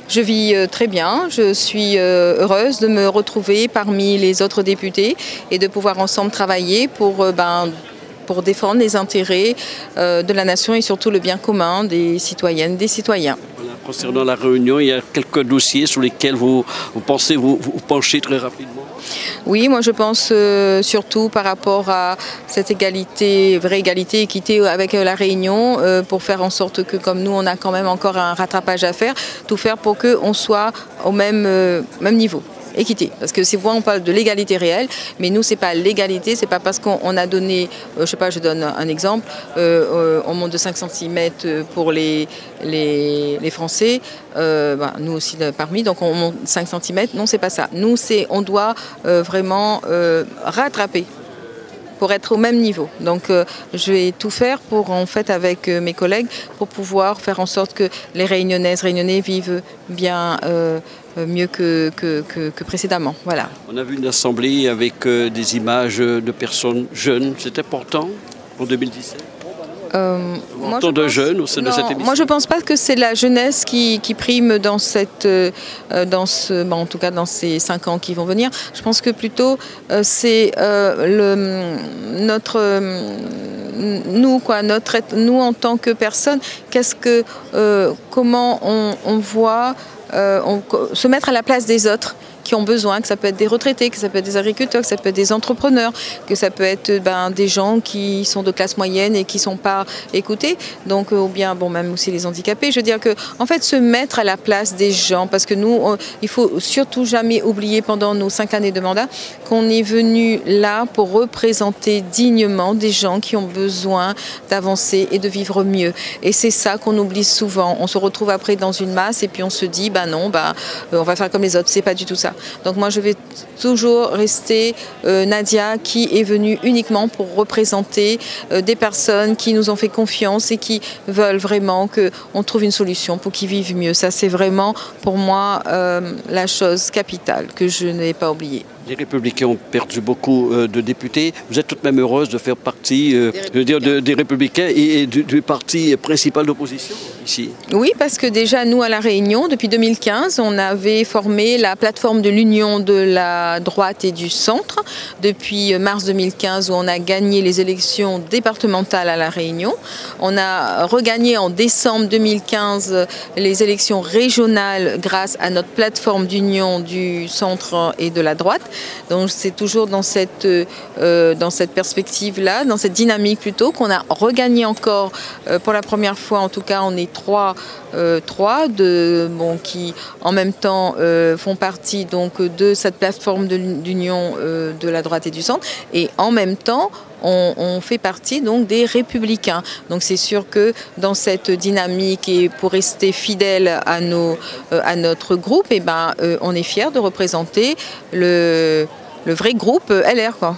Je vis très bien, je suis heureuse de me retrouver parmi les autres députés et de pouvoir ensemble travailler pour défendre les intérêts de la nation et surtout le bien commun des citoyennes, des citoyens. Voilà, concernant la Réunion, il y a quelques dossiers sur lesquels vous pensez vous pencher très rapidement. Oui, moi je pense surtout par rapport à cette égalité, vraie égalité, équité avec la Réunion, pour faire en sorte que comme nous on a quand même encore un rattrapage à faire, tout faire pour qu'on soit au même niveau. Équité, parce que c'est on parle de l'égalité réelle, mais nous c'est pas l'égalité, c'est pas parce qu'on a donné, je sais pas, je donne un exemple, on monte de 5 cm pour les Français, nous aussi parmi, donc on monte 5 cm, non c'est pas ça. Nous on doit vraiment rattraper pour être au même niveau. Donc je vais tout faire pour, en fait, avec mes collègues, pour pouvoir faire en sorte que les Réunionnaises, Réunionnais vivent bien mieux que précédemment. Voilà. On a vu une assemblée avec des images de personnes jeunes. C'est important pour 2017 moi, jeunes au sein de cette émission. Moi, je ne pense pas que c'est la jeunesse qui prime dans en tout cas dans ces 5 ans qui vont venir. Je pense que plutôt c'est nous en tant que personnes, comment on voit se mettre à la place des autres qui ont besoin, que ça peut être des retraités, que ça peut être des agriculteurs, que ça peut être des entrepreneurs, que ça peut être des gens qui sont de classe moyenne et qui ne sont pas écoutés, donc, ou bien même aussi les handicapés. Je veux dire que, en fait, se mettre à la place des gens, parce que nous, il faut surtout jamais oublier pendant nos 5 années de mandat qu'on est venu là pour représenter dignement des gens qui ont besoin d'avancer et de vivre mieux. Et c'est ça qu'on oublie souvent. On se retrouve après dans une masse et puis on se dit, non, on va faire comme les autres. C'est pas du tout ça. Donc moi je vais toujours rester Nadia qui est venue uniquement pour représenter des personnes qui nous ont fait confiance et qui veulent vraiment qu'on trouve une solution pour qu'ils vivent mieux. Ça c'est vraiment pour moi la chose capitale que je n'ai pas oubliée. Les Républicains ont perdu beaucoup de députés. Vous êtes tout de même heureuse de faire partie des Républicains et du parti principal d'opposition ici? Oui, parce que déjà nous à La Réunion, depuis 2015, on avait formé la plateforme de l'union de la droite et du centre. Depuis mars 2015 où on a gagné les élections départementales à La Réunion. On a regagné en décembre 2015 les élections régionales grâce à notre plateforme d'union du centre et de la droite. Donc c'est toujours dans cette perspective-là, dans cette dynamique plutôt, qu'on a regagné encore pour la première fois. En tout cas, on est trois qui en même temps font partie donc de cette plateforme d'union de la droite et du centre, et en même temps on fait partie donc des Républicains. Donc c'est sûr que dans cette dynamique et pour rester fidèle à notre groupe, on est fiers de représenter le vrai groupe LR, quoi.